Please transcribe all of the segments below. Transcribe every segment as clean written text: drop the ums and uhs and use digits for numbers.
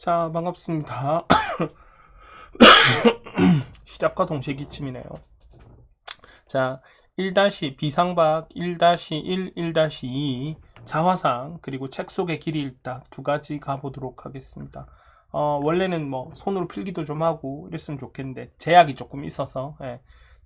자, 반갑습니다. 시작과 동시에 기침이네요. 자, 1- 비상박 1-1, 1-2 자화상 그리고 책 속의 길이 읽다 두 가지 가보도록 하겠습니다. 원래는 뭐 손으로 필기도 좀 하고 이랬으면 좋겠는데 제약이 조금 있어서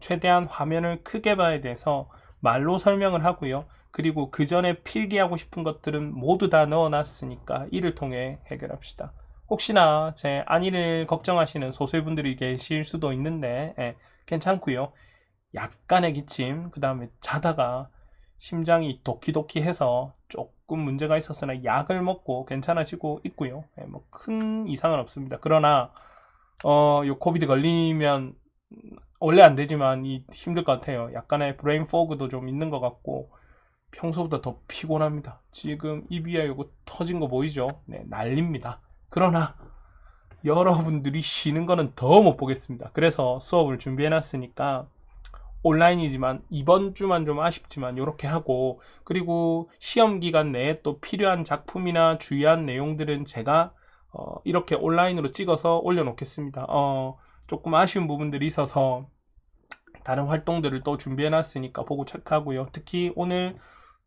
최대한 화면을 크게 봐야 돼서 말로 설명을 하고요. 그리고 그 전에 필기하고 싶은 것들은 모두 다 넣어놨으니까 이를 통해 해결합시다. 혹시나 제 안위를 걱정하시는 소수분들이 계실 수도 있는데 괜찮고요. 약간의 기침, 그 다음에 자다가 심장이 도키도키 해서 조금 문제가 있었으나 약을 먹고 괜찮아지고 있고요. 뭐 큰 이상은 없습니다. 그러나 요 코비드 걸리면 원래 안 되지만 힘들 것 같아요. 약간의 브레인 포그도 좀 있는 것 같고 평소보다 더 피곤합니다. 지금 입이야 요거 터진 거 보이죠? 네, 난립니다. 그러나 여러분들이 쉬는 거는 더 못 보겠습니다. 그래서 수업을 준비해 놨으니까 온라인이지만 이번 주만 좀 아쉽지만 이렇게 하고, 그리고 시험 기간 내에 또 필요한 작품이나 주의한 내용들은 제가 이렇게 온라인으로 찍어서 올려놓겠습니다. 조금 아쉬운 부분들이 있어서 다른 활동들을 또 준비해 놨으니까 보고 체크하고요. 특히 오늘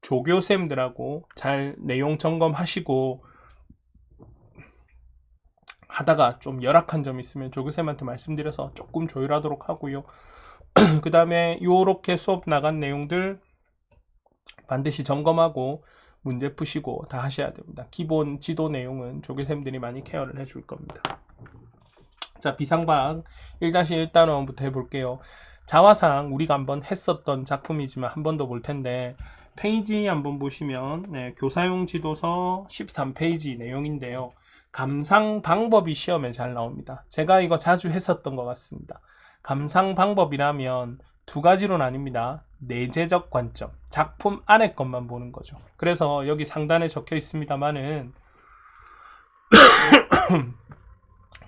조교쌤들하고 잘 내용 점검하시고, 하다가 좀 열악한 점이 있으면 조교쌤한테 말씀드려서 조금 조율하도록 하고요. 그 다음에 요렇게 수업 나간 내용들 반드시 점검하고 문제 푸시고 다 하셔야 됩니다. 기본 지도 내용은 조교쌤들이 많이 케어를 해줄 겁니다. 자, 비상방 1-1단원부터 해볼게요. 자화상 우리가 한번 했었던 작품이지만 한 번 더 볼 텐데, 페이지 한번 보시면 교사용 지도서 13페이지 내용인데요. 감상 방법이 시험에 잘 나옵니다. 제가 이거 자주 했었던 것 같습니다. 감상 방법이라면 두 가지로 나뉩니다. 내재적 관점, 작품 안에 것만 보는 거죠. 그래서 여기 상단에 적혀 있습니다만은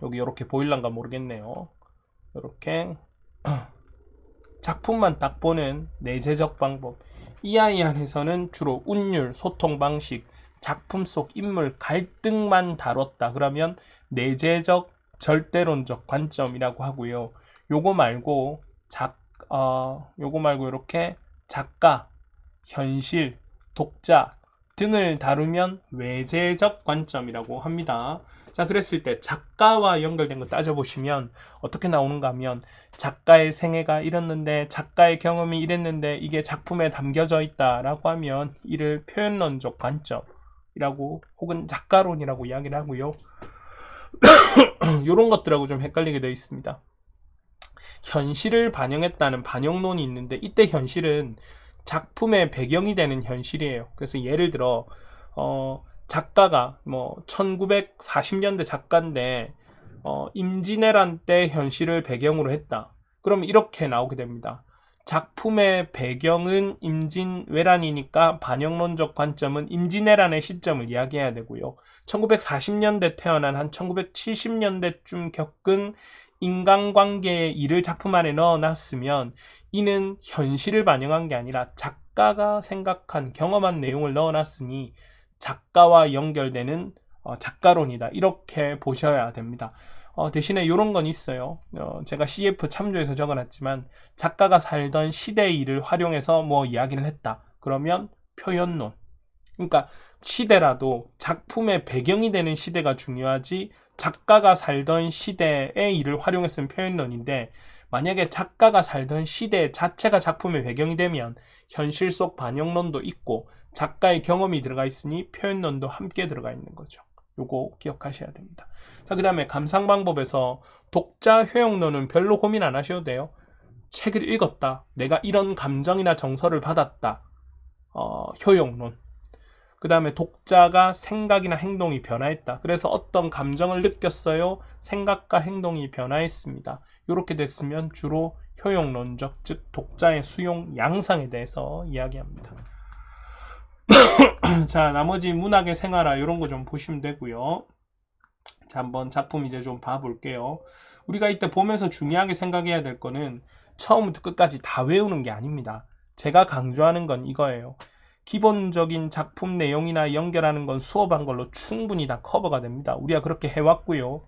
여기 이렇게 보일란가 모르겠네요. 이렇게 작품만 딱 보는 내재적 방법. 이 아이 안에서는 주로 운율, 소통 방식, 작품 속 인물 갈등만 다뤘다. 그러면 내재적 절대론적 관점이라고 하고요. 요거 말고 이렇게 작가, 현실, 독자 등을 다루면 외재적 관점이라고 합니다. 자, 그랬을 때 작가와 연결된 거 따져보시면 어떻게 나오는가 하면, 작가의 생애가 이랬는데, 작가의 경험이 이랬는데 이게 작품에 담겨져 있다라고 하면 이를 표현론적 관점이라고 혹은 작가론이라고 이야기를 하고요. 이런 것들하고 좀 헷갈리게 되어 있습니다. 현실을 반영했다는 반영론이 있는데, 이때 현실은 작품의 배경이 되는 현실이에요. 그래서 예를 들어 작가가 뭐 1940년대 작가인데 임진왜란 때 현실을 배경으로 했다. 그럼 이렇게 나오게 됩니다. 작품의 배경은 임진왜란이니까 반영론적 관점은 임진왜란의 시점을 이야기해야 되고요. 1940년대 태어난 한 1970년대쯤 겪은 인간관계의 일을 작품 안에 넣어놨으면 이는 현실을 반영한 게 아니라 작가가 생각한 경험한 내용을 넣어놨으니 작가와 연결되는 작가론이다. 이렇게 보셔야 됩니다. 대신에 이런 건 있어요. 제가 CF 참조해서 적어놨지만 작가가 살던 시대의 일을 활용해서 뭐 이야기를 했다. 그러면 표현론. 그러니까 시대라도 작품의 배경이 되는 시대가 중요하지, 작가가 살던 시대의 일을 활용했으면 표현론인데, 만약에 작가가 살던 시대 자체가 작품의 배경이 되면 현실 속 반영론도 있고 작가의 경험이 들어가 있으니 표현론도 함께 들어가 있는 거죠. 요거 기억하셔야 됩니다. 자, 그 다음에 감상 방법에서 독자 효용론은 별로 고민 안 하셔도 돼요. 책을 읽었다, 내가 이런 감정이나 정서를 받았다. 효용론. 그 다음에 독자가 생각이나 행동이 변화했다. 그래서 어떤 감정을 느꼈어요. 생각과 행동이 변화했습니다. 이렇게 됐으면 주로 효용론적, 즉 독자의 수용 양상에 대해서 이야기합니다. 자, 나머지 문학의 생활화 이런 거 좀 보시면 되고요. 자, 한번 작품 이제 좀 봐볼게요. 우리가 이때 보면서 중요하게 생각해야 될 거는 처음부터 끝까지 다 외우는 게 아닙니다. 제가 강조하는 건 이거예요. 기본적인 작품 내용이나 연결하는 건 수업한 걸로 충분히 다 커버가 됩니다. 우리가 그렇게 해왔고요.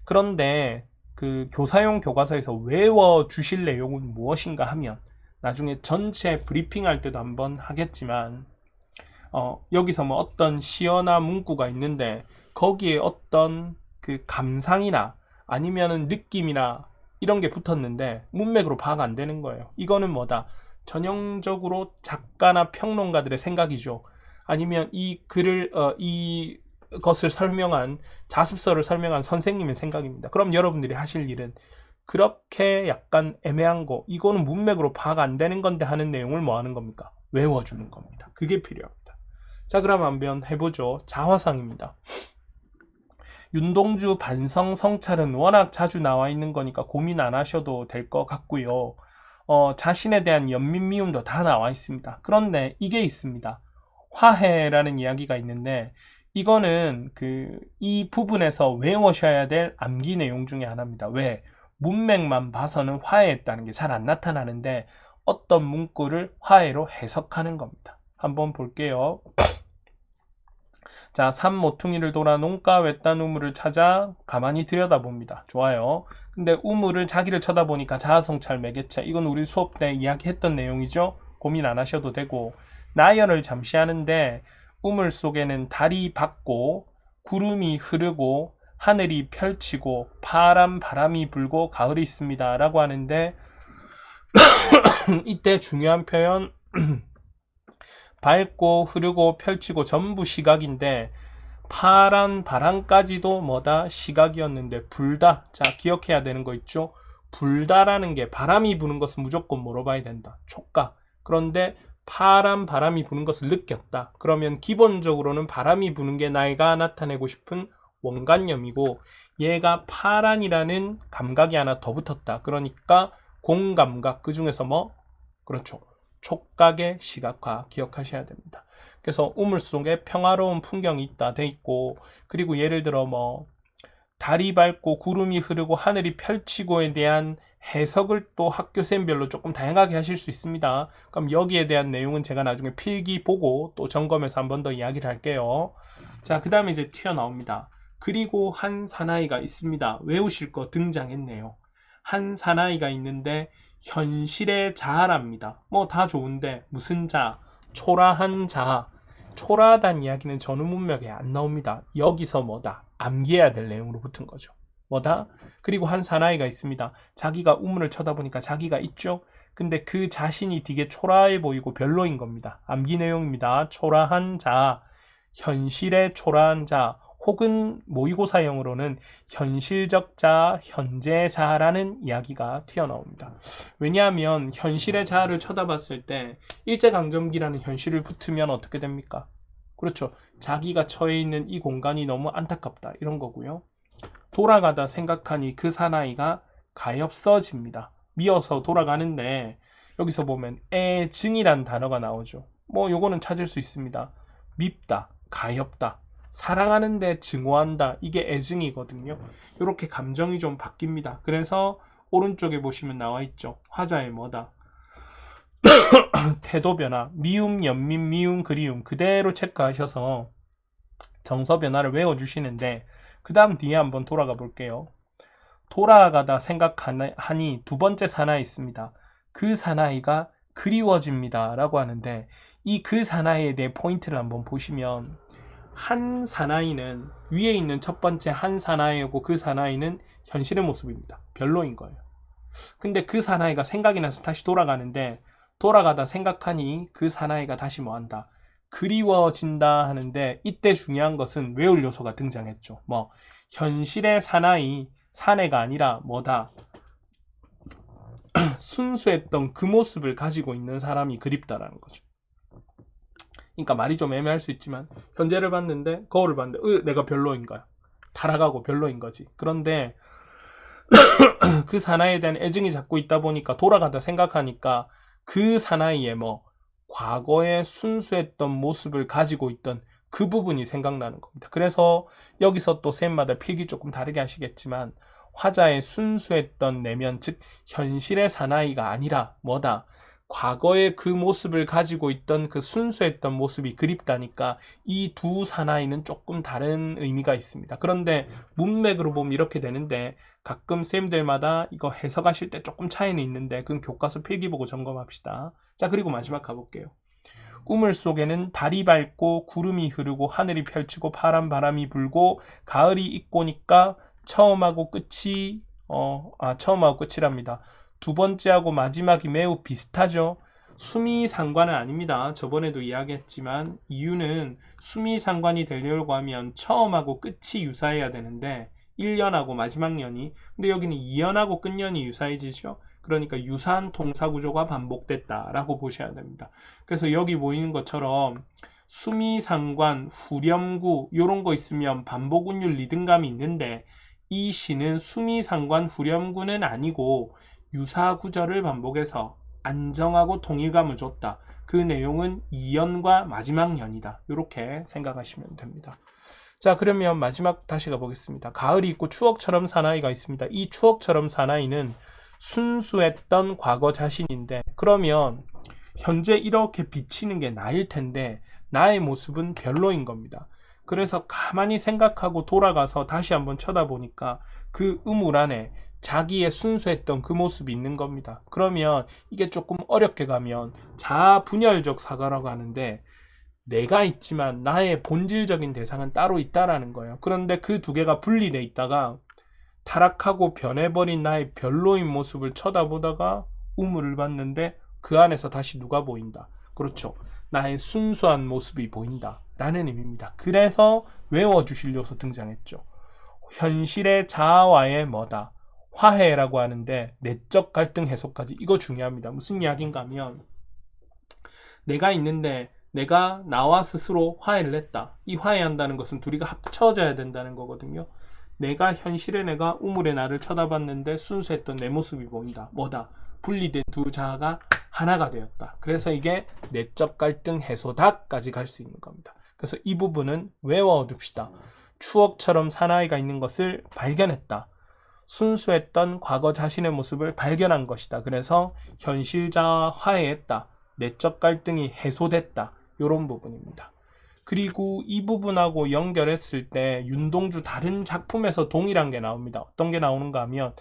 그런데 그 교사용 교과서에서 외워 주실 내용은 무엇인가 하면 나중에 전체 브리핑 할 때도 한번 하겠지만 여기서 뭐 어떤 시어나 문구가 있는데 거기에 어떤 그 감상이나 아니면은 느낌이나 이런 게 붙었는데 문맥으로 파악 안 되는 거예요. 이거는 뭐다? 전형적으로 작가나 평론가들의 생각이죠. 아니면 이 글을 이것을 설명한 자습서를 설명한 선생님의 생각입니다. 그럼 여러분들이 하실 일은 그렇게 약간 애매한 거, 이거는 문맥으로 파악 안 되는 건데 하는 내용을 뭐 하는 겁니까? 외워주는 겁니다. 그게 필요합니다. 자, 그럼 한번 해보죠. 자화상입니다. 윤동주 반성 성찰은 워낙 자주 나와 있는 거니까 고민 안 하셔도 될 것 같고요. 자신에 대한 연민미움도 다 나와 있습니다. 그런데 이게 있습니다. 화해라는 이야기가 있는데 이거는 이 부분에서 외우셔야 될 암기 내용 중에 하나입니다. 왜? 문맥만 봐서는 화해했다는 게 잘 안 나타나는데 어떤 문구를 화해로 해석하는 겁니다. 한번 볼게요. 자, 산 모퉁이를 돌아 농가 외딴 우물을 찾아 가만히 들여다봅니다. 좋아요. 근데 우물을 자기를 쳐다보니까 자아성찰 매개체. 이건 우리 수업 때 이야기했던 내용이죠. 고민 안 하셔도 되고. 나열을 잠시 하는데 우물 속에는 달이 밝고 구름이 흐르고 하늘이 펼치고 파란 바람이 불고 가을이 있습니다. 라고 하는데 이때 중요한 표현 밝고 흐르고 펼치고 전부 시각인데 파란 바람까지도 뭐다? 시각이었는데 불다. 자, 기억해야 되는 거 있죠? 불다라는 게 바람이 부는 것은 무조건 뭐로 봐야 된다? 촉각. 그런데 파란 바람이 부는 것을 느꼈다. 그러면 기본적으로는 바람이 부는 게 내가 나타내고 싶은 원관념이고 얘가 파란이라는 감각이 하나 더 붙었다. 그러니까 공감각. 그 중에서 뭐? 그렇죠. 촉각의 시각화 기억하셔야 됩니다. 그래서 우물 속에 평화로운 풍경이 있다 돼 있고 그리고 예를 들어 뭐 달이 밝고 구름이 흐르고 하늘이 펼치고에 대한 해석을 또 학교생별로 조금 다양하게 하실 수 있습니다. 그럼 여기에 대한 내용은 제가 나중에 필기 보고 또 점검해서 한 번 더 이야기를 할게요. 자, 그 다음에 이제 튀어나옵니다. 그리고 한 사나이가 있습니다. 외우실 거 등장했네요. 한 사나이가 있는데 현실의 자아랍니다. 뭐 다 좋은데 무슨 자아? 초라한 자아. 초라하다는 이야기는 전후 문맥에 안 나옵니다. 여기서 뭐다? 암기해야 될 내용으로 붙은 거죠. 뭐다? 그리고 한 사나이가 있습니다. 자기가 우물을 쳐다보니까 자기가 있죠? 근데 그 자신이 되게 초라해 보이고 별로인 겁니다. 암기 내용입니다. 초라한 자아, 현실의 초라한 자아, 혹은 모의고사형으로는 현실적 자아, 현재 자아라는 이야기가 튀어나옵니다. 왜냐하면 현실의 자아를 쳐다봤을 때 일제강점기라는 현실을 붙으면 어떻게 됩니까? 그렇죠. 자기가 처해 있는 이 공간이 너무 안타깝다. 이런 거고요. 돌아가다 생각하니 그 사나이가 가엾어집니다. 미어서 돌아가는데 여기서 보면 애증이란 단어가 나오죠. 뭐 요거는 찾을 수 있습니다. 밉다, 가엾다. 사랑하는데 증오한다. 이게 애증이거든요. 이렇게 감정이 좀 바뀝니다. 그래서 오른쪽에 보시면 나와 있죠. 화자의 뭐다? 태도 변화, 미움, 연민, 미움, 그리움 그대로 체크하셔서 정서 변화를 외워주시는데 그 다음 뒤에 한번 돌아가 볼게요. 돌아가다 생각하니 두 번째 사나이 있습니다. 그 사나이가 그리워집니다. 라고 하는데 이 그 사나이에 대해 포인트를 한번 보시면 한 사나이는 위에 있는 첫 번째 한 사나이고 그 사나이는 현실의 모습입니다. 별로인 거예요. 근데 그 사나이가 생각이 나서 다시 돌아가는데 돌아가다 생각하니 그 사나이가 다시 뭐한다? 그리워진다 하는데 이때 중요한 것은 외울 요소가 등장했죠. 뭐 현실의 사나이, 사내가 아니라 뭐다? 순수했던 그 모습을 가지고 있는 사람이 그립다라는 거죠. 그러니까 말이 좀 애매할 수 있지만 현재를 봤는데 거울을 봤는데 내가 별로인 거야. 타락하고 별로인 거지. 그런데 그 사나이에 대한 애증이 자꾸 있다 보니까 돌아가다 생각하니까 그 사나이의 뭐 과거의 순수했던 모습을 가지고 있던 그 부분이 생각나는 겁니다. 그래서 여기서 또 쌤마다 필기 조금 다르게 하시겠지만 화자의 순수했던 내면, 즉 현실의 사나이가 아니라 뭐다? 과거의 그 모습을 가지고 있던 그 순수했던 모습이 그립다니까 이 두 사나이는 조금 다른 의미가 있습니다. 그런데 문맥으로 보면 이렇게 되는데 가끔 쌤들마다 이거 해석하실 때 조금 차이는 있는데 그건 교과서 필기 보고 점검합시다. 자, 그리고 마지막 가볼게요. 우물 속에는 달이 밝고 구름이 흐르고 하늘이 펼치고 파란 바람이 불고 가을이 있고니까 처음하고 끝이 처음하고 끝이랍니다. 두 번째하고 마지막이 매우 비슷하죠. 수미상관은 아닙니다. 저번에도 이야기했지만 이유는 수미상관이 되려고 하면 처음하고 끝이 유사해야 되는데 1년하고 마지막 년이, 근데 여기는 2년하고 끝년이 유사해지죠. 그러니까 유사한 동사구조가 반복됐다라고 보셔야 됩니다. 그래서 여기 보이는 것처럼 수미상관, 후렴구 이런 거 있으면 반복운율 리듬감이 있는데 이 시는 수미상관, 후렴구는 아니고 유사구절을 반복해서 안정하고 동일감을 줬다. 그 내용은 2연과 마지막 연이다. 이렇게 생각하시면 됩니다. 자, 그러면 마지막 다시 가보겠습니다. 가을이 있고 추억처럼 사나이가 있습니다. 이 추억처럼 사나이는 순수했던 과거 자신인데, 그러면 현재 이렇게 비치는 게 나일 텐데 나의 모습은 별로인 겁니다. 그래서 가만히 생각하고 돌아가서 다시 한번 쳐다보니까 그 우물 안에 자기의 순수했던 그 모습이 있는 겁니다. 그러면 이게 조금 어렵게 가면 자아분열적 사과라고 하는데, 내가 있지만 나의 본질적인 대상은 따로 있다라는 거예요. 그런데 그 두 개가 분리돼 있다가 타락하고 변해버린 나의 별로인 모습을 쳐다보다가 우물을 봤는데 그 안에서 다시 누가 보인다. 그렇죠. 나의 순수한 모습이 보인다 라는 의미입니다. 그래서 외워주실 요소 등장했죠. 현실의 자아와의 뭐다? 화해라고 하는데 내적 갈등 해소까지, 이거 중요합니다. 무슨 이야기인가 하면 내가 있는데 내가 나와 스스로 화해를 했다. 이 화해한다는 것은 둘이가 합쳐져야 된다는 거거든요. 내가 현실의 내가 우물의 나를 쳐다봤는데 순수했던 내 모습이 보인다. 뭐다? 분리된 두 자아가 하나가 되었다. 그래서 이게 내적 갈등 해소다까지 갈 수 있는 겁니다. 그래서 이 부분은 외워둡시다. 추억처럼 사나이가 있는 것을 발견했다. 순수했던 과거 자신의 모습을 발견한 것이다. 그래서 현실자와 화해했다. 내적 갈등이 해소됐다. 이런 부분입니다. 그리고 이 부분하고 연결했을 때 윤동주 다른 작품에서 동일한 게 나옵니다. 어떤 게 나오는가 하면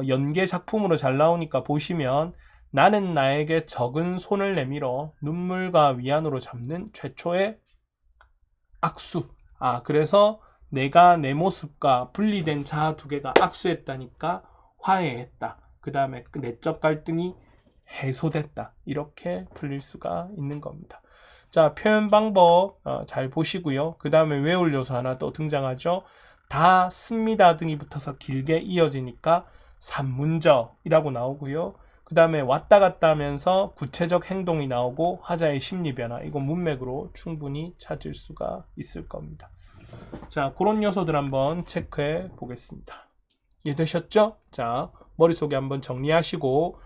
연계 작품으로 잘 나오니까 보시면 나는 나에게 적은 손을 내밀어 눈물과 위안으로 잡는 최초의 악수. 그래서 내가 내 모습과 분리된 자아 두 개가 악수했다니까 화해했다. 그 다음에 내적 갈등이 해소됐다. 이렇게 풀릴 수가 있는 겁니다. 자, 표현 방법 잘 보시고요. 그 다음에 외울 요소 하나 또 등장하죠. 다 씁니다 등이 붙어서 길게 이어지니까 산문적이라고 나오고요. 그 다음에 왔다 갔다 하면서 구체적 행동이 나오고 화자의 심리 변화, 이거 문맥으로 충분히 찾을 수가 있을 겁니다. 자, 그런 요소들 한번 체크해 보겠습니다. 이해되셨죠? 자, 머릿속에 한번 정리하시고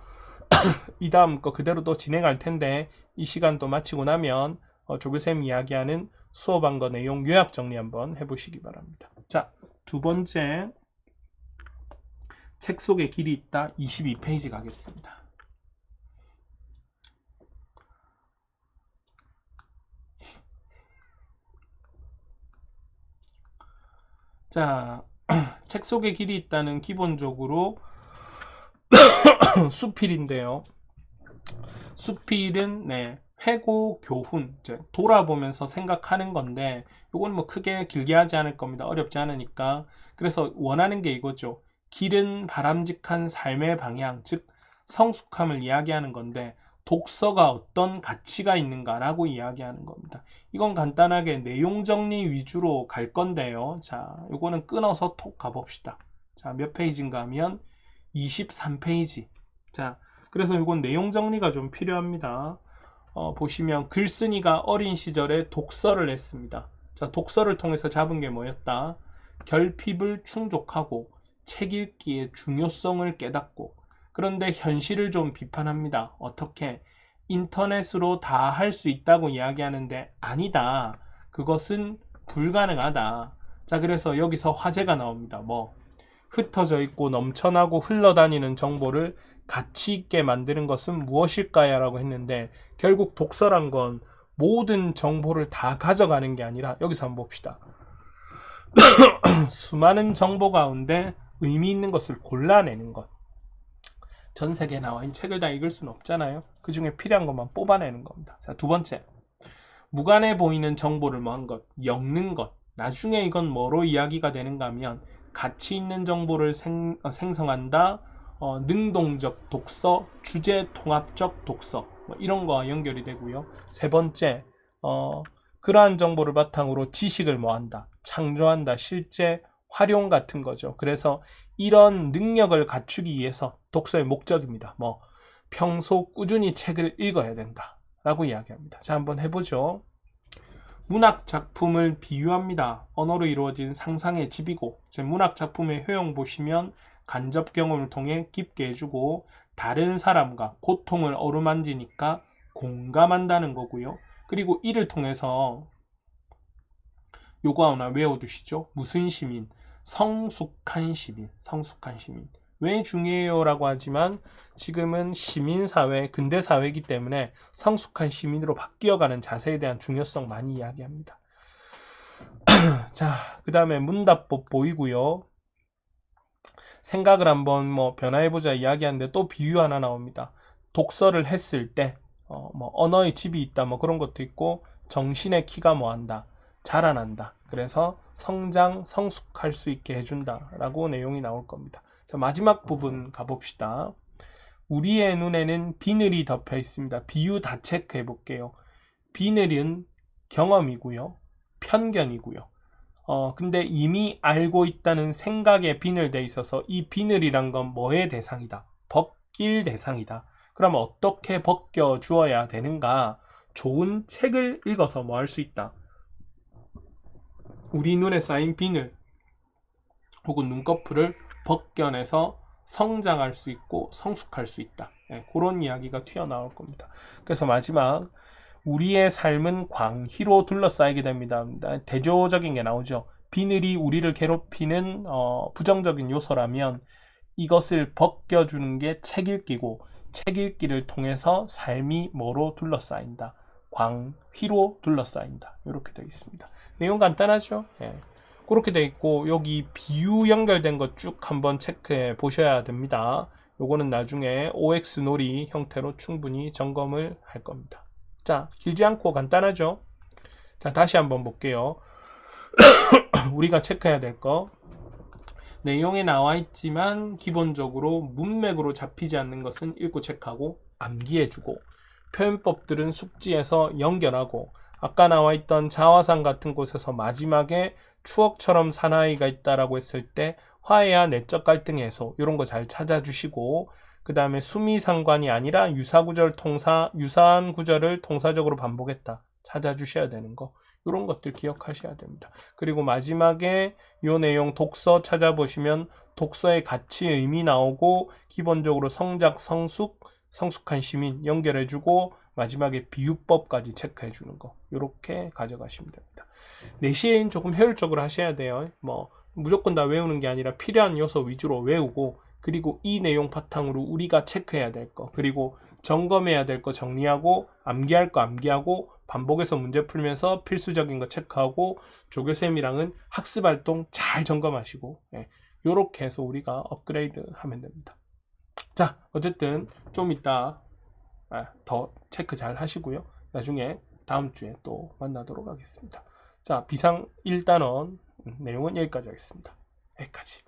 이 다음 거 그대로 또 진행할 텐데 이 시간 또 마치고 나면 조교쌤 이야기하는 수업한 거 내용 요약 정리 한번 해보시기 바랍니다. 자, 두 번째 책 속에 길이 있다 22페이지 가겠습니다. 자, 책 속에 길이 있다는 기본적으로 수필인데요. 수필은 회고 교훈, 돌아보면서 생각하는 건데 이건 뭐 크게 길게 하지 않을 겁니다. 어렵지 않으니까. 그래서 원하는 게 이거죠. 길은 바람직한 삶의 방향, 즉 성숙함을 이야기하는 건데 독서가 어떤 가치가 있는가라고 이야기하는 겁니다. 이건 간단하게 내용 정리 위주로 갈 건데요. 자, 이거는 끊어서 톡 가봅시다. 자, 몇 페이지인가 하면 23페이지. 자, 그래서 이건 내용 정리가 좀 필요합니다. 보시면 글쓴이가 어린 시절에 독서를 했습니다. 자, 독서를 통해서 잡은 게 뭐였다? 결핍을 충족하고 책 읽기의 중요성을 깨닫고, 그런데 현실을 좀 비판합니다. 어떻게? 인터넷으로 다 할 수 있다고 이야기하는데 아니다. 그것은 불가능하다. 자, 그래서 여기서 화제가 나옵니다. 뭐? 흩어져 있고 넘쳐나고 흘러다니는 정보를 가치 있게 만드는 것은 무엇일까요? 라고 했는데 결국 독서란 건 모든 정보를 다 가져가는 게 아니라 여기서 한번 봅시다. 수많은 정보 가운데 의미 있는 것을 골라내는 것. 전 세계에 나와 있는 책을 다 읽을 수는 없잖아요. 그 중에 필요한 것만 뽑아내는 겁니다. 자, 두 번째. 무관해 보이는 정보를 뭐한 것, 엮는 것. 나중에 이건 뭐로 이야기가 되는가 하면 가치 있는 정보를 생성한다. 능동적 독서, 주제 통합적 독서 뭐 이런 거와 연결이 되고요. 세 번째, 그러한 정보를 바탕으로 지식을 뭐한다, 창조한다, 실제 활용 같은 거죠. 그래서 이런 능력을 갖추기 위해서 독서의 목적입니다. 뭐 평소 꾸준히 책을 읽어야 된다 라고 이야기합니다. 자, 한번 해보죠. 문학 작품을 비유합니다. 언어로 이루어진 상상의 집이고, 문학 작품의 효용 보시면 간접 경험을 통해 깊게 해주고 다른 사람과 고통을 어루만지니까 공감한다는 거고요. 그리고 이를 통해서 요거 하나 외워두시죠. 무슨 시민? 성숙한 시민. 성숙한 시민. 왜 중요해요? 라고 하지만 지금은 시민사회, 근대사회이기 때문에 성숙한 시민으로 바뀌어가는 자세에 대한 중요성 많이 이야기합니다. 자, 그 다음에 문답법 보이고요. 생각을 한번 뭐 변화해보자 이야기하는데 또 비유 하나 나옵니다. 독서를 했을 때 뭐 언어의 집이 있다 뭐 그런 것도 있고, 정신의 키가 뭐한다, 자라난다. 그래서 성장, 성숙할 수 있게 해준다 라고 내용이 나올 겁니다. 자, 마지막 부분 가봅시다. 우리의 눈에는 비늘이 덮여 있습니다. 비유 다 체크해 볼게요. 비늘은 경험이고요, 편견이고요. 근데 이미 알고 있다는 생각에 비늘돼 있어서 이 비늘이란 건 뭐의 대상이다? 벗길 대상이다. 그러면 어떻게 벗겨 주어야 되는가? 좋은 책을 읽어서 뭐 할 수 있다? 우리 눈에 쌓인 비늘 혹은 눈꺼풀을 벗겨내서 성장할 수 있고 성숙할 수 있다. 네, 그런 이야기가 튀어나올 겁니다. 그래서 마지막, 우리의 삶은 광희로 둘러싸이게 됩니다. 대조적인 게 나오죠. 비늘이 우리를 괴롭히는 부정적인 요소라면 이것을 벗겨주는 게 책 읽기고, 책 읽기를 통해서 삶이 뭐로 둘러싸인다? 광희로 둘러싸인다. 이렇게 되어 있습니다. 내용 간단하죠? 예. 그렇게 되어 있고, 여기 비유 연결된 것 쭉 한번 체크해 보셔야 됩니다. 요거는 나중에 OX 놀이 형태로 충분히 점검을 할 겁니다. 자, 길지 않고 간단하죠? 자, 다시 한번 볼게요. 우리가 체크해야 될 거, 내용에 나와 있지만 기본적으로 문맥으로 잡히지 않는 것은 읽고 체크하고 암기해주고, 표현법들은 숙지해서 연결하고, 아까 나와 있던 자화상 같은 곳에서 마지막에 추억처럼 사나이가 있다라고 했을 때 화해와 내적 갈등 해소, 이런 거 잘 찾아주시고, 그 다음에 수미상관이 아니라 유사한 구절을 통사적으로 반복했다 찾아주셔야 되는 거, 이런 것들 기억하셔야 됩니다. 그리고 마지막에 이 내용 독서 찾아보시면 독서의 가치, 의미 나오고, 기본적으로 성작, 성숙한 시민 연결해주고, 마지막에 비유법까지 체크해주는 거, 이렇게 가져가시면 됩니다. 내신 조금 효율적으로 하셔야 돼요. 뭐 무조건 다 외우는 게 아니라 필요한 요소 위주로 외우고, 그리고 이 내용 바탕으로 우리가 체크해야 될 거, 그리고 점검해야 될 거 정리하고, 암기할 거 암기하고, 반복해서 문제 풀면서 필수적인 거 체크하고, 조교쌤이랑은 학습활동 잘 점검하시고, 이렇게 해서 우리가 업그레이드 하면 됩니다. 자, 어쨌든 좀 이따 더 체크 잘 하시고요. 나중에 다음 주에 또 만나도록 하겠습니다. 자, 비상 1단원 내용은 여기까지 하겠습니다. 여기까지.